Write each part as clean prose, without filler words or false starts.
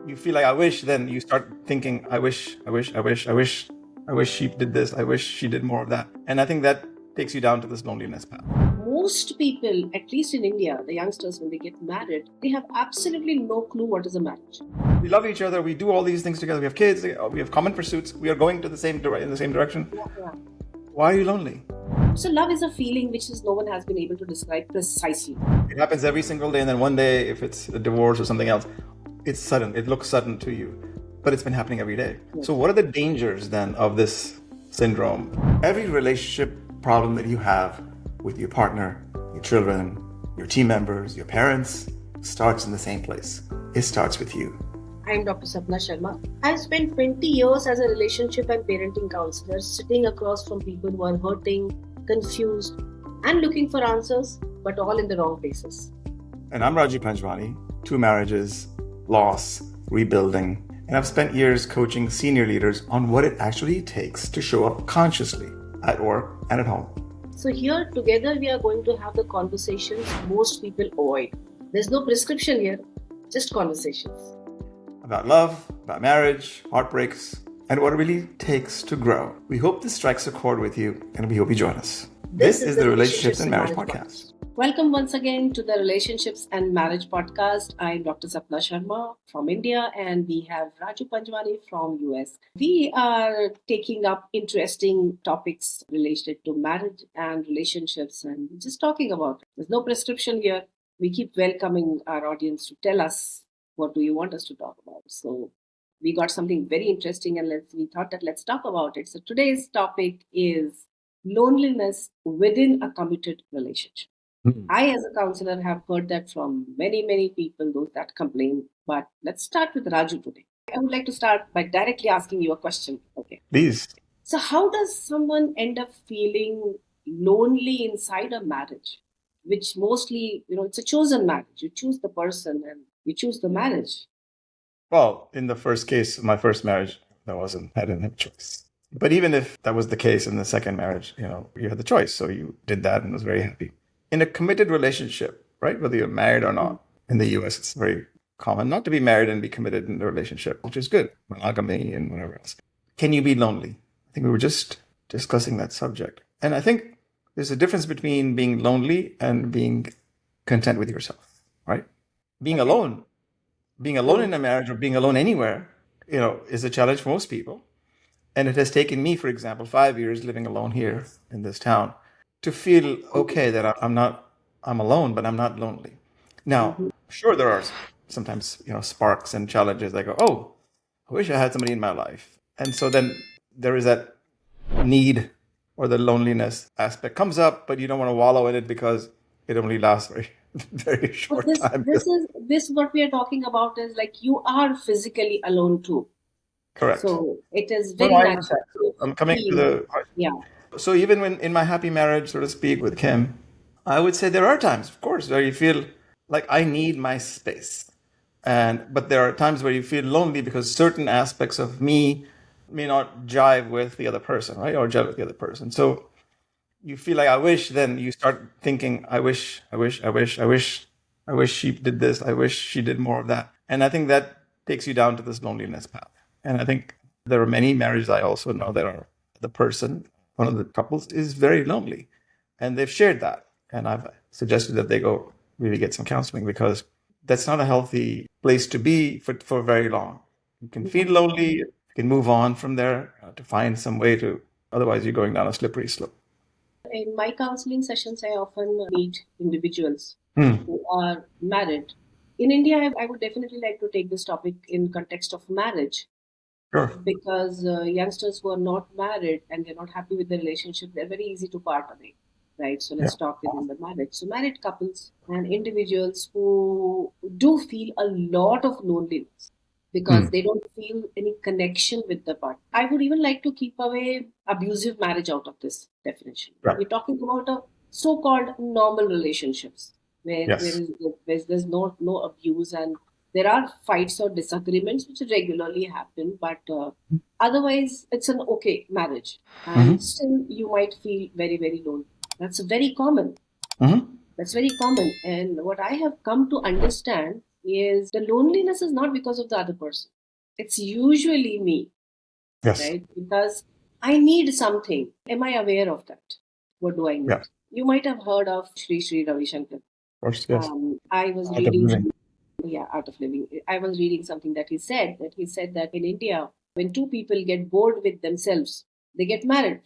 you feel like I wish, then you start thinking, I wish she did this, I wish she did more of that. And I think that takes you down to this loneliness path. Most people, at least in India, the youngsters, when they get married, they have absolutely no clue what is a marriage. We love each other, we do all these things together, we have kids, we have common pursuits, we are going to the same in the same direction. Yeah. Why are you lonely? So love is a feeling which is no one has been able to describe precisely. It happens every single day, and then one day, if it's a divorce or something else, it's sudden. It looks sudden to you, but it's been happening every day. So what are the dangers then of this syndrome? Every relationship problem that you have with your partner, your children, your team members, your parents, starts in the same place. It starts with you. I'm Dr. Sapna Sharma. I've spent 20 years as a relationship and parenting counselor, sitting across from people who are hurting, confused, and looking for answers, but all in the wrong places. And I'm Raju Panjwani, 2 marriages, loss, rebuilding, and I've spent years coaching senior leaders on what it actually takes to show up consciously at work and at home. So here together we are going to have the conversations most people avoid. There's no prescription here, just conversations. About love, about marriage, heartbreaks, and what it really takes to grow. We hope this strikes a chord with you, and we hope you join us. This is the Relationships and Marriage Podcast. Welcome once again to the Relationships and Marriage Podcast. I'm Dr. Sapna Sharma from India, and we have Raju Panjwani from US. We are taking up interesting topics related to marriage and relationships, and just talking about it. There's no prescription here. We keep welcoming our audience to tell us what do you want us to talk about. So we got something very interesting, and we thought that let's talk about it. So today's topic is loneliness within a committed relationship. I, as a counselor, have heard that from many people, those that complain. But let's start with Raju today. I would like to start by directly asking you a question. Okay. Please. So, how does someone end up feeling lonely inside a marriage? Which mostly, it's a chosen marriage. You choose the person and you choose the marriage. Well, in the first case, my first marriage, I didn't have a choice. But even if that was the case in the second marriage, you had the choice. So you did that and was very happy. In a committed relationship, right, whether you're married or not, in the US, it's very common not to be married and be committed in a relationship, which is good, monogamy and whatever else. Can you be lonely? I think we were just discussing that subject. And I think there's a difference between being lonely and being content with yourself, right? Being alone in a marriage or being alone anywhere, is a challenge for most people. And it has taken me, for example, 5 years living alone here in this town to feel okay that I'm alone, but I'm not lonely. Now, sure, there are sometimes, sparks and challenges. I go, oh, I wish I had somebody in my life. And so then there is that need or the loneliness aspect comes up, but you don't want to wallow in it because it only lasts very short time. This what we are talking about is like you are physically alone too. Correct. So it is very natural. I'm coming to the yeah. So even when in my happy marriage, so to speak, with Kim, I would say there are times, of course, where you feel like I need my space. But there are times where you feel lonely because certain aspects of me may not jive with the other person, right? Or jive with the other person. So you feel like I wish, then you start thinking, I wish she did this, I wish she did more of that. And I think that takes you down to this loneliness path. And I think there are many marriages I also know that are the person, one of the couples is very lonely, and they've shared that. And I've suggested that they go really get some counseling because that's not a healthy place to be for very long. You can feel lonely, you can move on from there to find some way to, otherwise you're going down a slippery slope. In my counseling sessions, I often meet individuals who are married. In India, I would definitely like to take this topic in context of marriage. Sure. Because youngsters who are not married and they're not happy with the relationship, they're very easy to part away, right? So let's talk within the marriage. So married couples and individuals who do feel a lot of loneliness because they don't feel any connection with the partner. I would even like to keep away abusive marriage out of this definition. Right. We're talking about a so-called normal relationships where there's no abuse and there are fights or disagreements which regularly happen, but otherwise it's an okay marriage. And still you might feel very, very lonely. That's very common. That's very common. And what I have come to understand is the loneliness is not because of the other person. It's usually me, Yes. right? Because I need something. Am I aware of that? What do I Yeah. need? You might have heard of Sri Ravi Shankar. Of course. Yes. I was Art of reading, living. yeah, Art of Living. I was reading something that he said that in India, when two people get bored with themselves, they get married.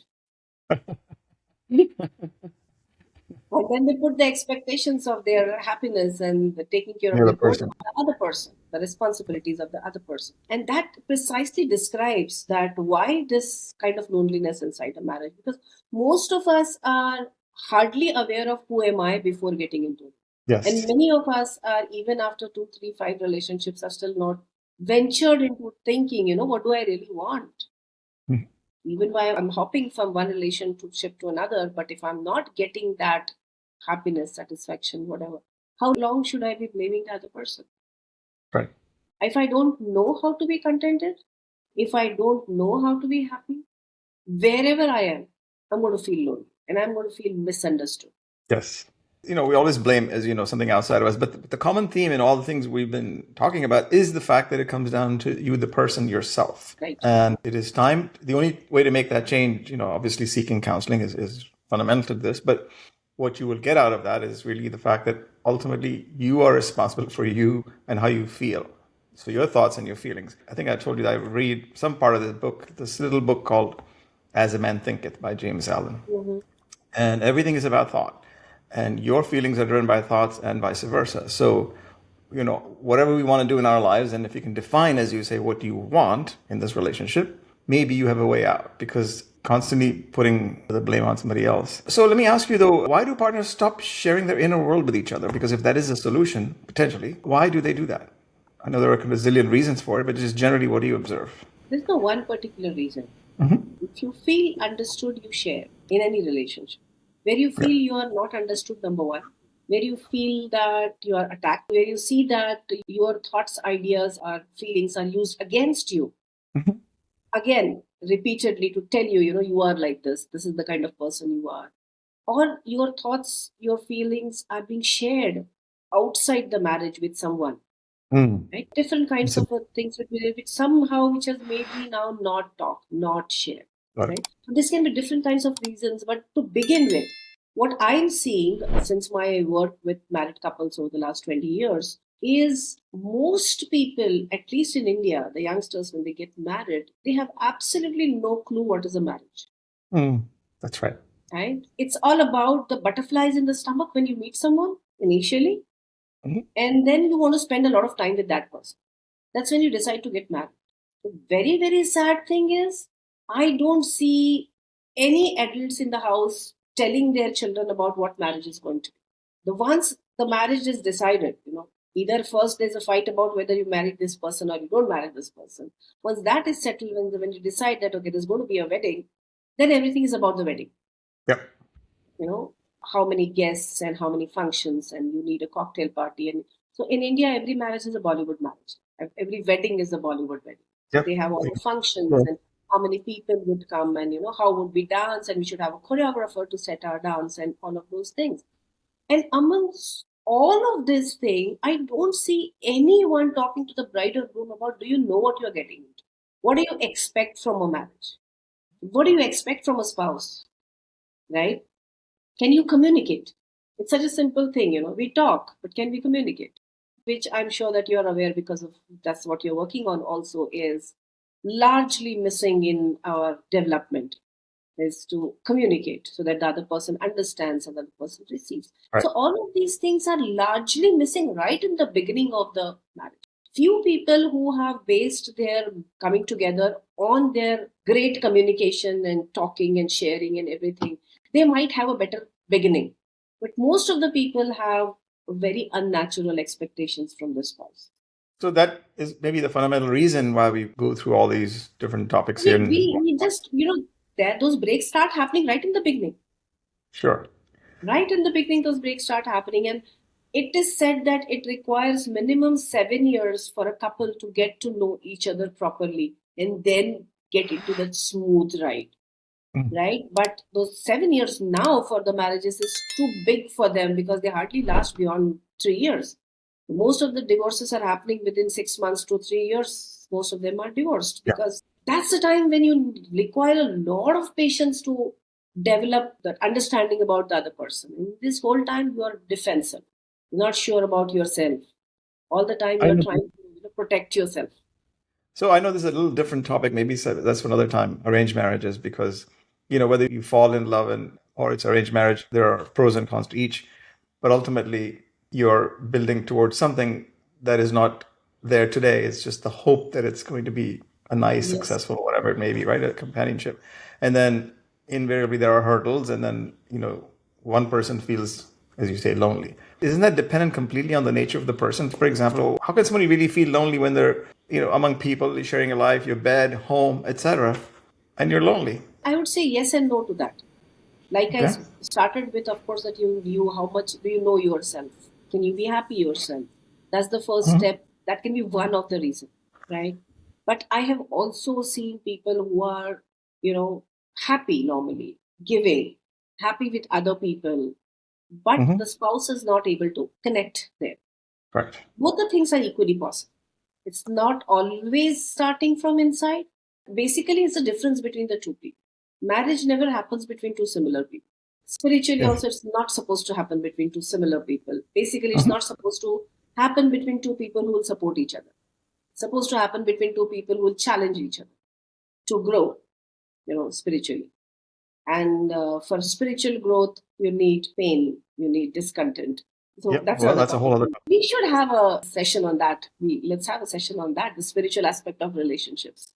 And then they put the expectations of their happiness and the taking care The of other their board person. on the other person, the responsibilities of the other person. And that precisely describes that why this kind of loneliness inside a marriage. Because most of us are hardly aware of who am I before getting into it. And Yes. many of us are, even after 2, 3, 5 relationships, are still not ventured into thinking, what do I really want? Mm. Even while I'm hopping from one relationship to another, but if I'm not getting that happiness, satisfaction, whatever, how long should I be blaming the other person? Right. If I don't know how to be contented, if I don't know how to be happy, wherever I am, I'm going to feel lonely and I'm going to feel misunderstood. Yes. We always blame as something outside of us, but the common theme in all the things we've been talking about is the fact that it comes down to you, the person yourself. Right. And it is time. The only way to make that change, obviously seeking counseling is fundamental to this, but what you will get out of that is really the fact that ultimately you are responsible for you and how you feel. So your thoughts and your feelings. I think I told you that I read some part of this book, this little book called As a Man Thinketh by James Allen. Mm-hmm. And everything is about thought. And your feelings are driven by thoughts and vice versa. So, whatever we want to do in our lives, and if you can define, as you say, what you want in this relationship, maybe you have a way out because constantly putting the blame on somebody else. So let me ask you though, why do partners stop sharing their inner world with each other? Because if that is a solution, potentially, why do they do that? I know there are a zillion reasons for it, but just generally, what do you observe? There's no one particular reason. Mm-hmm. If you feel understood, you share in any relationship. Where you Yeah. feel you are not understood, number one, where you feel that you are attacked, where you see that your thoughts, ideas, or feelings are used against you, Mm-hmm. again, repeatedly to tell you, you are like this is the kind of person you are. Or your thoughts, your feelings are being shared outside the marriage with someone, Mm. right? Different kinds So, of things which somehow which has made me now not talk, not share, got it. right? So this can be different kinds of reasons, but to begin with, what I'm seeing since my work with married couples over the last 20 years is most people, at least in India, the youngsters, when they get married, they have absolutely no clue what is a marriage, Mm. That's right. right? It's all about the butterflies in the stomach when you meet someone initially, Mhm. and then you want to spend a lot of time with that person. That's when you decide to get married. The very, very sad thing is, I don't see any adults in the house telling their children about what marriage is going to be. The once the marriage is decided, either first there's a fight about whether you marry this person or you don't marry this person. Once that is settled, when you decide that, okay, there's going to be a wedding, then everything is about the wedding. Yep. How many guests and how many functions, and you need a cocktail party. And so in India, every marriage is a Bollywood marriage. Every wedding is a Bollywood wedding. So Yep. they have all the functions Sure. and how many people would come, and how would we dance, and we should have a choreographer to set our dance and all of those things. And amongst all of this thing, I don't see anyone talking to the bride or groom about, do you know what you're getting into? What do you expect from a marriage? What do you expect from a spouse? Right? Can you communicate? It's such a simple thing, we talk, but can we communicate? Which I'm sure that you're aware, because of that's what you're working on also, is largely missing in our development, is to communicate so that the other person understands and the other person receives. Right. So all of these things are largely missing right in the beginning of the marriage. Few people who have based their coming together on their great communication and talking and sharing and everything, they might have a better beginning. But most of the people have very unnatural expectations from the spouse. So that is maybe the fundamental reason why we go through all these different topics here. We just, that those breaks start happening right in the beginning. Sure. Right in the beginning, those breaks start happening. And it is said that it requires minimum 7 years for a couple to get to know each other properly and then get into that smooth ride. Mm. Right? But those 7 years now for the marriages is too big for them because they hardly last beyond 3 years. Most of the divorces are happening within 6 months to 3 years. Most of them are divorced Yeah. because that's the time when you require a lot of patience to develop the understanding about the other person. In this whole time, you are defensive, not sure about yourself. All the time, you I are know. trying to protect yourself. So I know this is a little different topic. Maybe that's for another time. Arranged marriages, because whether you fall in love and or it's arranged marriage, there are pros and cons to each. But ultimately, you're building towards something that is not there today. It's just the hope that it's going to be a nice, Yes. successful, whatever it may be, right? A companionship, and then invariably there are hurdles, and then one person feels, as you say, lonely. Isn't that dependent completely on the nature of the person? For example, how can somebody really feel lonely when they're among people, sharing a life, your bed, home, etc., and you're lonely? I would say yes and no to that. Like I Okay. started with, of course, that you how much do you know yourself? Can you be happy yourself? That's the first Mhm. step. That can be one of the reasons, right? But I have also seen people who are, happy normally, giving, happy with other people, but Mhm. the spouse is not able to connect there. Correct. Both the things are equally possible. It's not always starting from inside. Basically, it's the difference between the two people. Marriage never happens between two similar people. Spiritually, Yeah. also, it's not supposed to happen between two similar people. Basically, it's Mhm. not supposed to happen between two people who will support each other. It's supposed to happen between two people who will challenge each other to grow, spiritually. And for spiritual growth, you need pain, you need discontent. So Yep. that's Well, another that's a whole topic. other. We should have a session on that. Let's have a session on that, the spiritual aspect of relationships.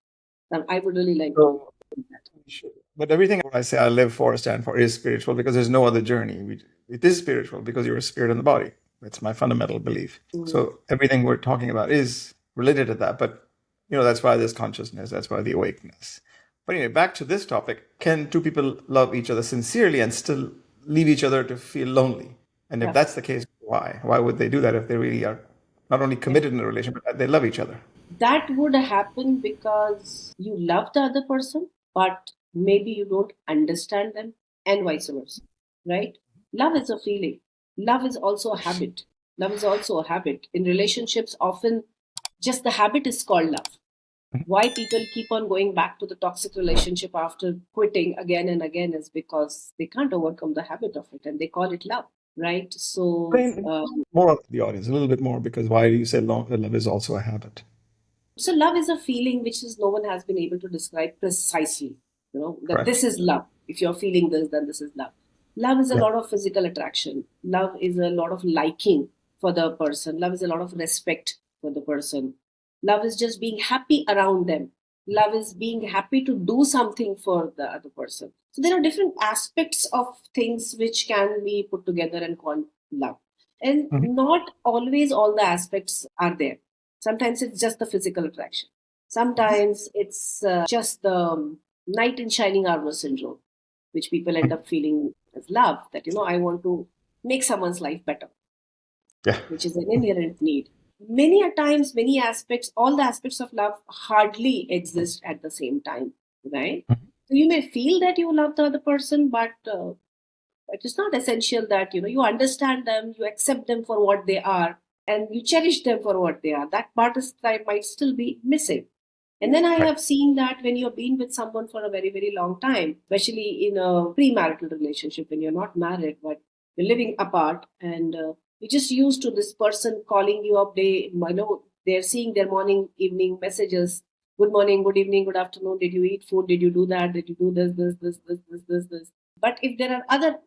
And I would really like to So, do that. but everything I say I live for, stand for, is spiritual because there's no other journey. It is spiritual because you're a spirit in the body. That's my fundamental belief. Mm. So everything we're talking about is related to that. But that's why there's consciousness. That's why the awakeness. But anyway, back to this topic: can two people love each other sincerely and still leave each other to feel lonely? And if Yeah. that's the case, why? Why would they do that if they really are not only Yeah. committed in a relationship, but they love each other? That would happen because you love the other person, but maybe you don't understand them, and vice versa. Right? Love is a feeling. Love is also a habit. Love is also a habit. In relationships, often just the habit is called love. Why people keep on going back to the toxic relationship after quitting again and again is because they can't overcome the habit of it and they call it love, right? So Explain more of the audience, a little bit more, because why do you say love is also a habit? so love is a feeling which is no one has been able to describe precisely, that Correct. this is love. If you're feeling this, then this is love. Love is a Yeah. lot of physical attraction. Love is a lot of liking for the person. Love is a lot of respect for the person. Love is just being happy around them. Love is being happy to do something for the other person. So there are different aspects of things which can be put together and called love. And Mhm. not always all the aspects are there. Sometimes it's just the physical attraction. Sometimes it's just the knight in shining armor syndrome, which people end Mhm. up feeling as love, that, I want to make someone's life better, Yeah. which is an inherent need. Many a times, many aspects, all the aspects of love hardly exist at the same time, right? Mhm. So you may feel that you love the other person, but it is not essential that you understand them, you accept them for what they are, and you cherish them for what they are. That part is that might still be missing. And then I Right. have seen that when you've been with someone for a very, very long time, especially in a premarital relationship, when you're not married, but you're living apart, and you're just used to this person calling you up, they're seeing their morning, evening messages. Good morning, good evening, good afternoon. Did you eat food? Did you do that? Did you do this? But if there are other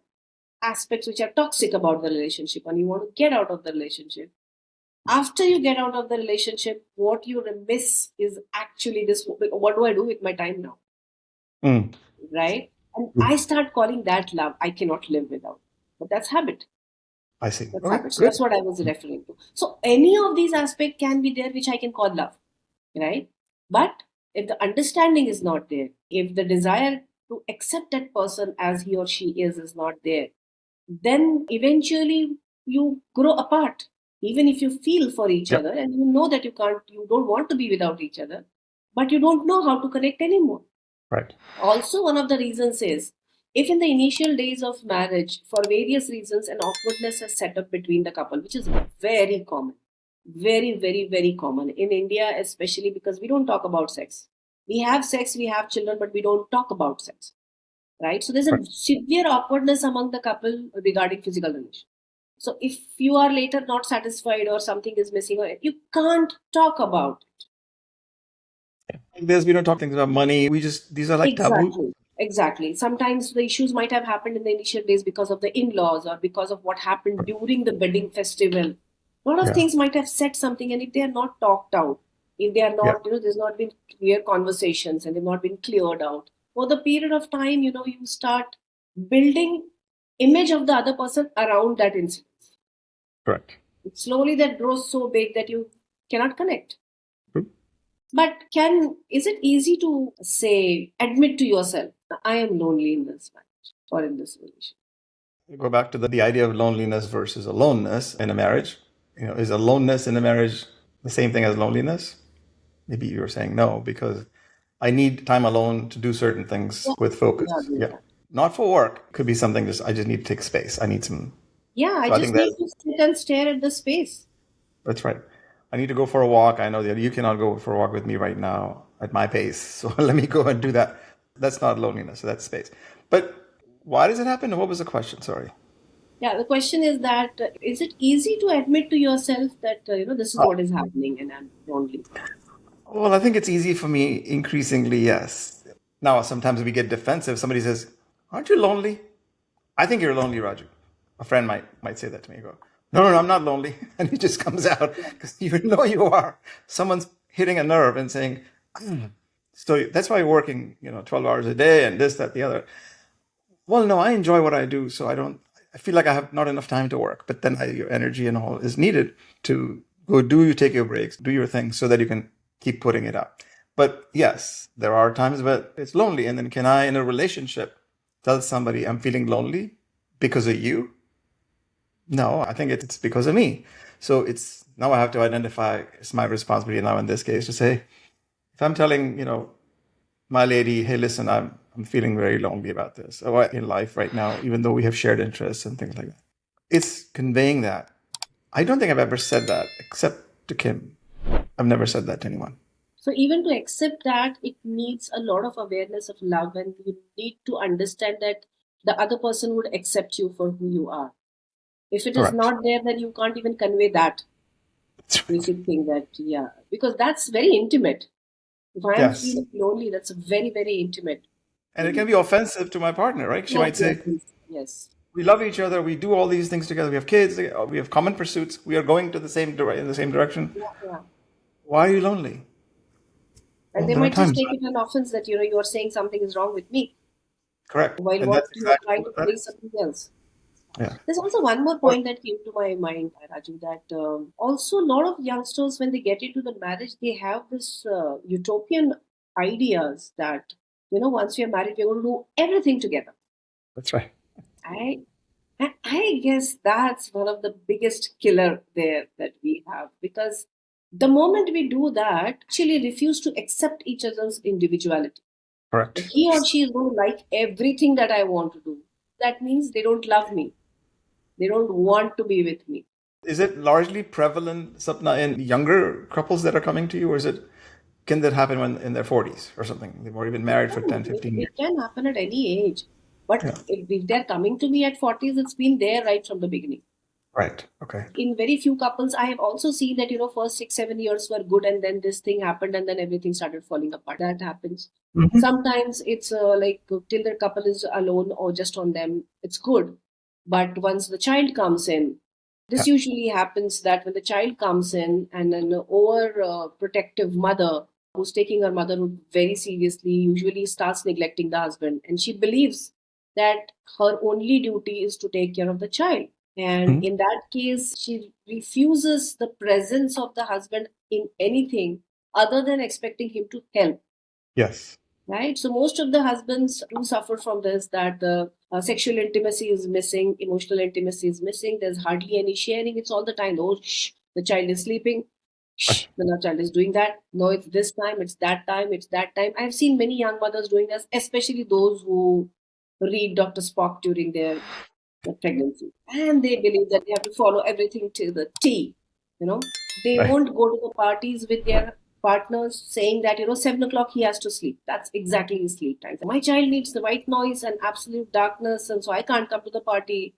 aspects which are toxic about the relationship and you want to get out of the relationship, after you get out of the relationship, what you miss is actually this: what do I do with my time now? Mm. Right? And I start calling that love. I cannot live without. But that's habit. I see. That's Okay, habit. So good. that's what I was referring to. So any of these aspects can be there which I can call love. Right? But if the understanding is not there, if the desire to accept that person as he or she is not there, then eventually you grow apart. Even if you feel for each Yep. other and you know that you don't want to be without each other, but you don't know how to connect anymore. Right. Also, one of the reasons is, if in the initial days of marriage, for various reasons, an awkwardness has set up between the couple, which is very common. Very, very, very common in India, especially because we don't talk about sex. We have sex, we have children, but we don't talk about sex, right? So there's a Right. severe awkwardness among the couple regarding physical relation. So if you are later not satisfied or something is missing, or you can't talk about it. There's we don't talk things about money. We just these are like taboo. Exactly. Exactly. Sometimes the issues might have happened in the initial days because of the in-laws or because of what happened during the wedding festival. A lot of Yeah. things might have said something, and if they are not talked out, if they are Yeah. not, there's not been clear conversations and they've not been cleared out, for the period of time, you start building image of the other person around that incident. Correct. Slowly that grows so big that you cannot connect. True. But is it easy to say, admit to yourself, I am lonely in this marriage or in this relationship? Go back to the idea of loneliness versus aloneness in a marriage. Is aloneness in a marriage the same thing as loneliness? Maybe you're saying no, because I need time alone to do certain things Yeah, with yeah, focus. with Yeah. that. Not for work. Could be something just I just need to take space. I need some. Yeah, I So I just think need to sit and stare at the space. that's right. I need to go for a walk. I know that you cannot go for a walk with me right now at my pace. So let me go and do that. That's not loneliness. So that's space. But why does it happen? What was the question? Sorry. Yeah, the question is that is it easy to admit to yourself that this is what is happening and I'm lonely? Well, I think it's easy for me increasingly, yes. Now, sometimes we get defensive. Somebody says, "Aren't you lonely?" I think you're lonely, Raju. A friend might say that to me. I go, "No, no, no, I'm not lonely." And he just comes out Yeah. because you know you are. Someone's hitting a nerve and saying, so that's why you're working, 12 hours a day and this, that, the other. Well, no, I enjoy what I do, so I feel like I have not enough time to work, but then your energy and all is needed to go take your breaks, do your thing so that you can keep putting it out. But yes, there are times where it's lonely. And then can I, in a relationship, tell somebody I'm feeling lonely because of you? No, I think it's because of me. So it's now I have to identify, it's my responsibility now in this case to say, if I'm telling, my lady, hey, listen, I'm feeling very lonely about this or in life right now, even though we have shared interests and things like that. It's conveying that. I don't think I've ever said that except to Kim. I've never said that to anyone. So even to accept that, it needs a lot of awareness of love, and you need to understand that the other person would accept you for who you are. If it is Correct. not there, then you can't even convey that That's right. basic thing that, yeah, because that's very intimate. If I am Yes. feeling lonely, that's very, very intimate And for it can me. be offensive to my partner, right? She Yes, might yes, say, yes, yes. we love each other. We do all these things together. We have kids. We have common pursuits. We are going to in the same direction. Yeah, yeah. Why are you lonely? And Well, they there are might just times. take it an offense that, you are saying something is wrong with me, Correct. while And what that's you are exactly trying to what that bring is. something else. Yeah. There's also one more Or- point that came to my mind, Raju, that also a lot of youngsters, when they get into the marriage, they have this utopian ideas that, once we are married, we're going to do everything together. That's right. I, I guess that's one of the biggest killer there that we have, because the moment we do that, actually refuse to accept each other's individuality. That Correct. he or she is going to like everything that I want to do. That means they don't love me. They don't want to be with me. Is it largely prevalent, Sapna, in younger couples that are coming to you, or can that happen when in their 40s or something? They've already been It married for can, 10, it, 15 it years. can happen at any age. But Yeah. if they're coming to me at 40s, it's been there right from the beginning. Right. Okay. In very few couples, I have also seen that, first 6, 7 years were good, and then this thing happened, and then everything started falling apart. That happens. Hmm. Sometimes it's like till the couple is alone or just on them, it's good. But once the child comes in, Yeah. this usually happens that when the child comes in and an over protective mother who's taking her motherhood very seriously usually starts neglecting the husband, and she believes that her only duty is to take care of the child. And Mhm. in that case, she refuses the presence of the husband in anything other than expecting him to help. Yes. Right? So most of the husbands do suffer from this, that the sexual intimacy is missing, emotional intimacy is missing. There's hardly any sharing. It's all the time. Oh, shh, the child is sleeping. Shh, Right. the child is doing that. No, it's this time. It's that time. It's that time. I've seen many young mothers doing this, especially those who read Dr. Spock during their pregnancy, and they believe that they have to follow everything to the T. You know. They Right. won't go to the parties with their partners saying that, 7 o'clock he has to sleep. That's exactly his sleep time. My child needs the white noise and absolute darkness, and so I can't come to the party.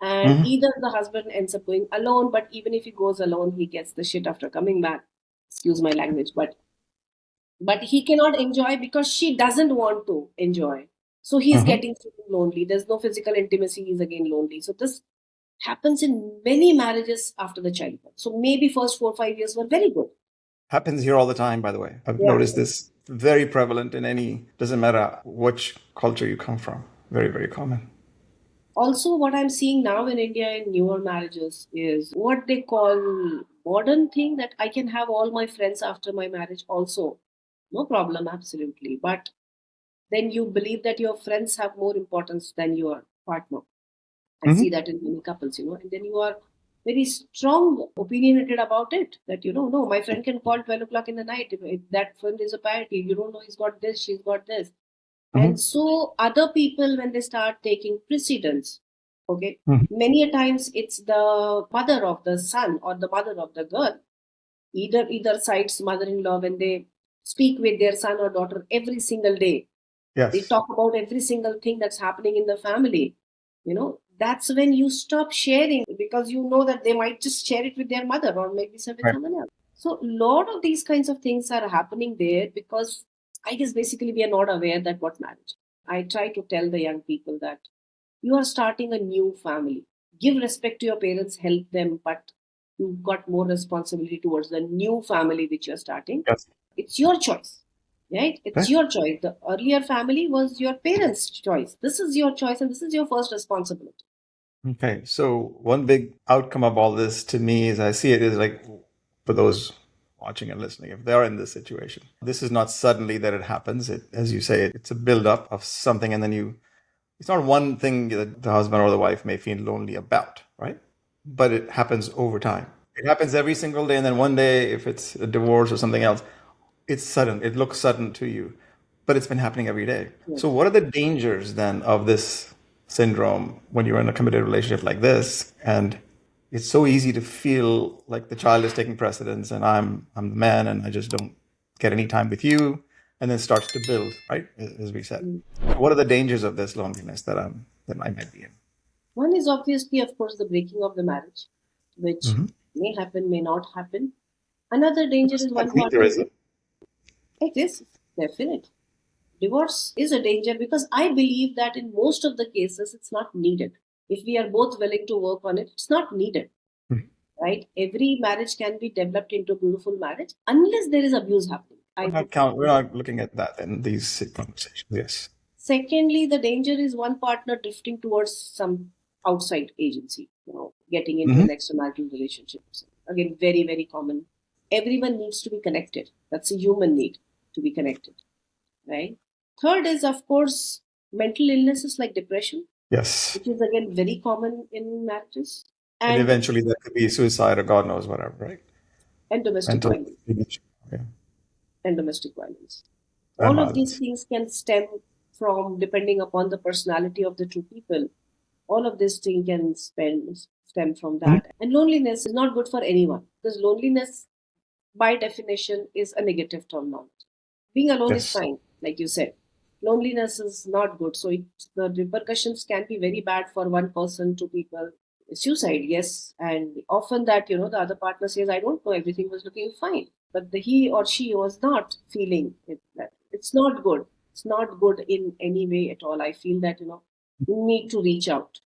And Mhm. either the husband ends up going alone, but even if he goes alone, he gets the shit after coming back. Excuse my language, but he cannot enjoy because she doesn't want to enjoy. So he's Mhm. getting feeling lonely. There's no physical intimacy. He's again lonely. So this happens in many marriages after the childbirth. So maybe first 4 or 5 years were very good. Happens here all the time, by the way. I've Yeah. noticed this very prevalent in any, doesn't matter which culture you come from. Very, very common. Also, what I'm seeing now in India in newer marriages is what they call modern thing, that I can have all my friends after my marriage also. No problem, absolutely. But then you believe that your friends have more importance than your partner. I see Hmm. that in many couples, and then you are very strong opinionated about it. That, no, my friend can call 12 o'clock in the night. If that friend is a party, you don't know he's got this, she's got this. And Hmm. so other people, when they start taking precedence, okay, Hmm. many a times it's the mother of the son or the mother of the girl, either side's mother-in-law, when they speak with their son or daughter every single day, they Yes. talk about every single thing that's happening in the family. That's when you stop sharing, because you know that they might just share it with their mother or maybe with Right. someone else. So a lot of these kinds of things are happening there because I guess basically we are not aware that what marriage. I try to tell the young people that you are starting a new family. Give respect to your parents, help them, but you've got more responsibility towards the new family which you're starting. Yes. It's your choice, right? It's Right. your choice. The earlier family was your parents' choice. This is your choice, and this is your first responsibility. Okay. So one big outcome of all this to me is I see it is like for those watching and listening, if they're in this situation, this is not suddenly that it happens. It, as you say, it's a buildup of something, and then it's not one thing that the husband or the wife may feel lonely about, right? But it happens over time. It happens every single day, and then one day, if it's a divorce or something else, it's sudden. It looks sudden to you, but it's been happening every day. Yes. So, what are the dangers then of this syndrome when you're in a committed relationship like this? And it's so easy to feel like the child is taking precedence, and I'm the man, and I just don't get any time with you, and then starts to build, right? As we said. Mm. So what are the dangers of this loneliness that I might be in? One is obviously, of course, the breaking of the marriage, which Mm-hmm. may happen, may not happen. Another danger is one Neither partner. is it. It is definite. Divorce is a danger because I believe that in most of the cases it's not needed. If we are both willing to work on it, it's not needed, Mhm. right? Every marriage can be developed into a beautiful marriage unless there is abuse happening. I would. We're not looking at that in these conversations. Yes. Secondly, the danger is one partner drifting towards some outside agency, getting into Hmm. an extramarital relationship. Again, very, very common. Everyone needs to be connected. That's a human need, to be connected, right? Third is, of course, mental illnesses like depression, Yes. which is again very common in marriages, And and eventually that could be suicide or God knows whatever, right? domestic Mental violence. image. Yeah. And domestic violence. And All of these violence. things can stem from, depending upon the personality of the two people, all of this thing can stem from Mhm. that. And loneliness is not good for anyone, because loneliness by definition is a negative term now. Being alone is Yes. fine, like you said. Loneliness is not good, so the repercussions can be very bad for one person, two people. Suicide, yes, and often that, the other partner says, I don't know, everything was looking fine, but he or she was not feeling it. That it's not good. It's not good in any way at all. I feel that, you need to reach out,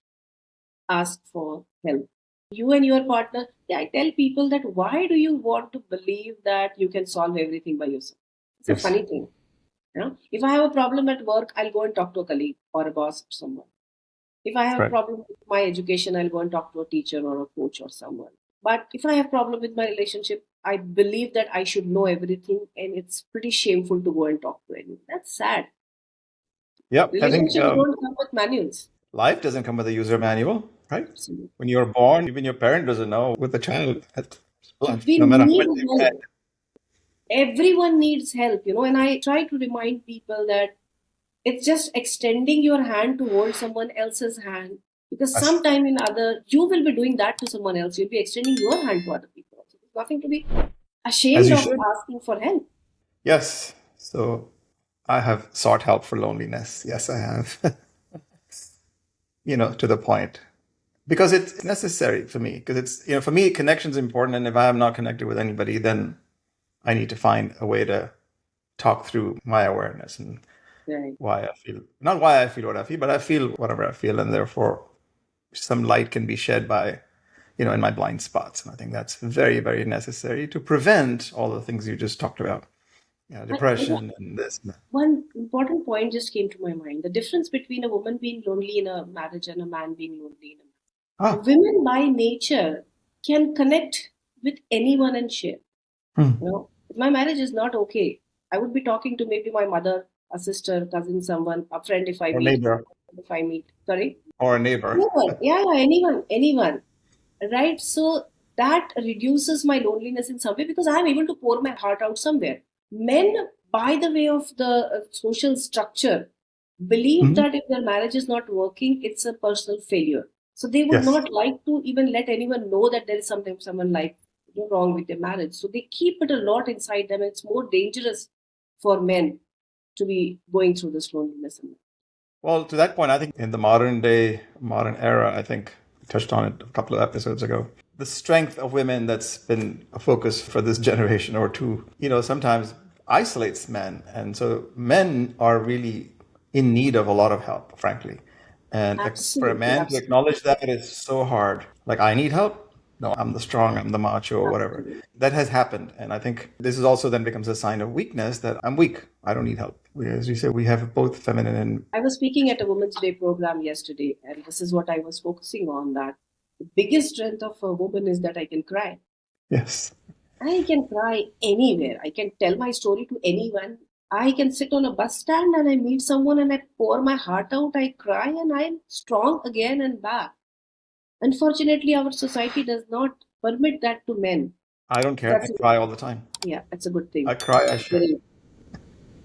ask for help. You and your partner, yeah, I tell people that why do you want to believe that you can solve everything by yourself? It's a Yes. funny thing. If I have a problem at work, I'll go and talk to a colleague or a boss or someone. If I have a Right. problem with my education, I'll go and talk to a teacher or a coach or someone. But if I have problem with my relationship, I believe that I should know everything, and it's pretty shameful to go and talk to anyone. That's sad. Yep. I think Relationships don't come with manuals. life doesn't come with a user manual, right? Absolutely. When you're born, even your parent doesn't know with a child at lunch, We no matter how need much they've read. help. Everyone needs help, and I try to remind people that it's just extending your hand to hold someone else's hand, because That's sometime in other you will be doing that to someone else. You'll be extending your hand to other people also. nothing to be As ashamed you of should. asking for help. Yes. So I have sought help for loneliness. Yes, I have. To the point. Because it's necessary for me. Because for me, connection is important. And if I am not connected with anybody, then I need to find a way to talk through my awareness and Right. why I feel, not why I feel what I feel, but I feel whatever I feel. And therefore, some light can be shed by, in my blind spots. And I think that's very, very necessary to prevent all the things you just talked about. Depression and this. And that. One important point just came to my mind: the difference between a woman being lonely in a marriage and a man being lonely in a marriage. Ah, Women by nature can connect with anyone and share. If my marriage is not okay, I would be talking to maybe my mother, a sister, cousin, someone, a friend if I or meet. neighbor, If I meet, sorry, or a neighbor. anyone, yeah, anyone, right? So that reduces my loneliness in some way because I am able to pour my heart out somewhere. Men, by the way of the social structure, believe Mhm. that if their marriage is not working, it's a personal failure. So they would Yes. not like to even let anyone know that there is something someone like wrong with their marriage. So they keep it a lot inside them. It's more dangerous for men to be going through this loneliness. Well, to that point, I think in the modern day, modern era, I think we touched on it a couple of episodes ago. The strength of women that's been a focus for this generation or two, sometimes isolates men. And so men are really in need of a lot of help, frankly. And for a Absolutely, man to absolutely, acknowledge that is so hard. Like, I need help. No, I'm the strong, I'm the macho, or whatever. absolutely. That has happened. And I think this is also then becomes a sign of weakness that I'm weak. I don't need help. As you say, we have both feminine and I was speaking at a Women's Day program yesterday, and this is what I was focusing on, that the biggest strength of a woman is that I can cry. yes. I can cry anywhere. I can tell my story to anyone. I can sit on a bus stand and I meet someone and I pour my heart out, I cry, and I'm strong again and back. Unfortunately, our society does not permit that to men. I don't care. I That's a, cry all the time. yeah, that's a good I thing. cry, I shed.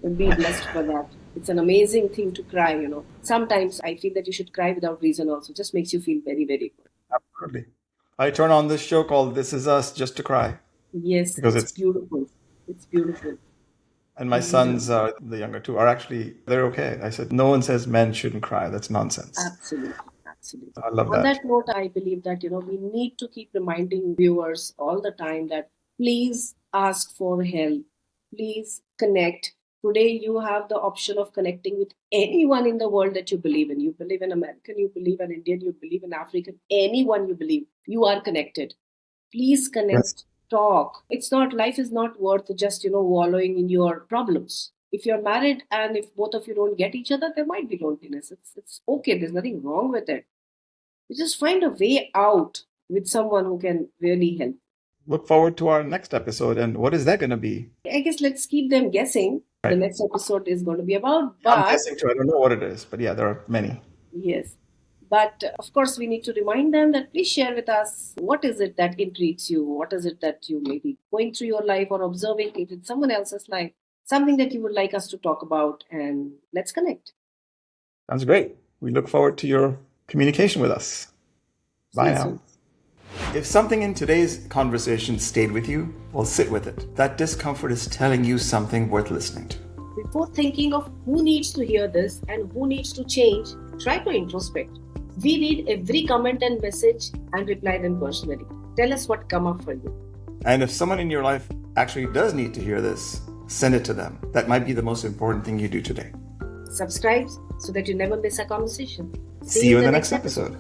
Very be blessed for that. It's an amazing thing to cry. Sometimes I feel that you should cry without reason also. Just makes you feel very, very good. Absolutely. I turn on this show called This Is Us just to cry Yes, because it's it's, beautiful. It's beautiful. and my And sons, the younger two, are actually, they're okay. I said, no one says men shouldn't cry. That's nonsense. absolutely, absolutely. I love On that. that note, I believe that, we need to keep reminding viewers all the time that please ask for help. Please connect. Today, you have the option of connecting with anyone in the world that you believe in. You believe in American, you believe in Indian, you believe in African, anyone you believe, you are connected. Please Yes. connect, talk. It's not, life is not worth just, wallowing in your problems. If you're married and if both of you don't get each other, there might be loneliness. It's okay. There's nothing wrong with it. You just find a way out with someone who can really help. Look forward to our next episode. And what is that going to be? I guess let's keep them guessing. The Right. next episode is going to be about, I'm but guessing too. I don't know what it is, but yeah, there are many. yes. But of course, we need to remind them that please share with us what is it that intrigues you? What is it that you may be going through your life or observing it in someone else's life? Something that you would like us to talk about, and let's connect. Sounds great. We look forward to your communication with us. See Bye you now. soon. If something in today's conversation stayed with you, well, sit with it. That discomfort is telling you something worth listening to. Before thinking of who needs to hear this and who needs to change, try to introspect. We read every comment and message and reply them personally. Tell us what come up for you. And if someone in your life actually does need to hear this, send it to them. That might be the most important thing you do today. Subscribe so that you never miss a conversation. See you in the next episode.